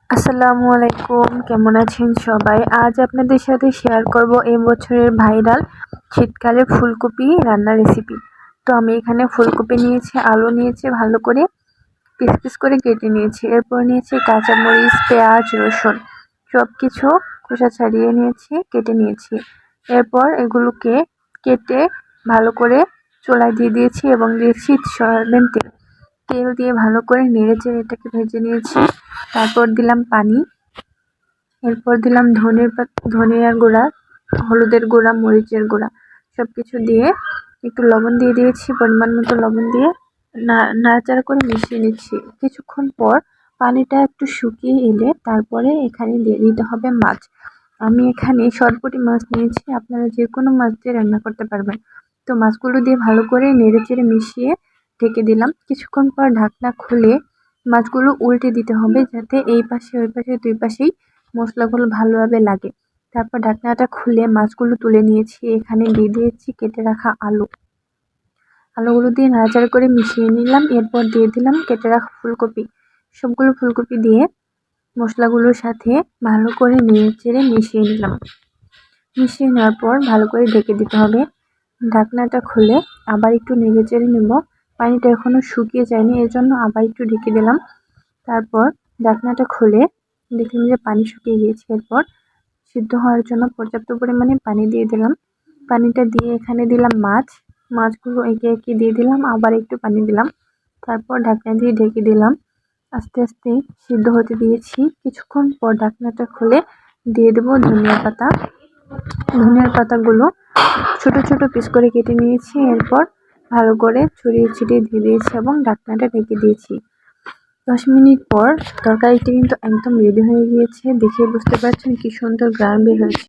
আসসালামু আলাইকুম, কেমন আছেন সবাই? আজ আপনাদের সাথে শেয়ার করব এই বছরের ভাইরাল শীতকালে ফুলকপি রান্নার রেসিপি। তো আমি এখানে ফুলকপি নিয়েছি, আলু নিয়েছি, ভালো করে পিস পিস করে কেটে নিয়েছি। এরপর নিয়েছি কাঁচামরিচ, পেঁয়াজ, রসুন, সব কিছু খোসা ছাড়িয়ে নিয়েছি, কেটে নিয়েছি। এরপর এগুলোকে কেটে ভালো করে চুলায় দিয়ে দিয়েছি এবং দিয়েছি সয়াবিন তেল। তেল দিয়ে ভালো করে নেড়ে চেড়ে এটাকে ভেজে নিয়েছি। তারপর দিলাম পানি, এরপর দিলাম ধনিয়ার গুঁড়া, হলুদের গুঁড়া, মরিচের গুঁড়া, সব কিছু দিয়ে একটু লবণ দিয়ে দিয়েছি, পরিমাণ মতো লবণ দিয়ে নাড়াচাড়া করে মিশিয়ে নিচ্ছি। কিছুক্ষণ পর পানিটা একটু শুকিয়ে এলে তারপরে এখানে দিয়ে দিতে হবে মাছ। আমি এখানে সরপুঁটি মাছ নিয়েছি, আপনারা যে কোনো মাছ দিয়ে রান্না করতে পারবেন। তো মাছগুলো দিয়ে ভালো করে নেড়ে চেড়ে মিশিয়ে ঢেকে দিলাম। কিছুক্ষণ পর ঢাকনা খুলে মাছগুলো উল্টে দিতে হবে, যাতে এই পাশে ওই পাশে দুই পাশেই মশলাগুলো ভালোভাবে লাগে। তারপর ঢাকনাটা খুলে মাছগুলো তুলে নিয়েছি। এখানে দিয়ে দিয়েছি কেটে রাখা আলুগুলো দিয়ে নাড়াচাড়া করে মিশিয়ে নিলাম। এরপর দিয়ে দিলাম কেটে রাখা ফুলকপি। সবগুলো ফুলকপি দিয়ে মশলাগুলোর সাথে ভালো করে নেড়ে চেড়ে মিশিয়ে নিলাম। মিশিয়ে নেওয়ার পর ভালো করে ঢেকে দিতে হবে। ঢাকনাটা খুলে আবার একটু নেড়ে চেড়ে নেব। পানিটা এখনো শুকিয়ে যায়নি, এর জন্য আবার একটু ঢেকে দিলাম। তারপর ঢাকনাটা খুলে দেখলাম যে পানি শুকিয়ে গিয়েছে। এরপর সিদ্ধ হওয়ার জন্য পর্যাপ্ত পরিমাণে পানি দিয়ে দিলাম। পানিটা দিয়ে এখানে দিলাম মাছগুলো একে একে দিয়ে দিলাম, আবার একটু পানি দিলাম। তারপর ঢাকনা দিয়ে ঢেকে দিলাম। আস্তে আস্তে সিদ্ধ হতে দিয়েছি। কিছুক্ষণ পর ঢাকনাটা খুলে দিয়ে দেবো ধনিয়ার পাতাগুলো ছোট ছোট পিস করে কেটে নিয়েছি। এরপর ভালো করে ছড়িয়ে ছিটিয়ে দিয়ে দিয়েছি এবং ঢাকনাটা ঢেকে দিয়েছি। 10 মিনিট পর তরকারিটি কিন্তু একদম রেডি হয়ে গিয়েছে। দেখে বুঝতে পারছেন কি সুন্দর গ্রান বের হয়েছে।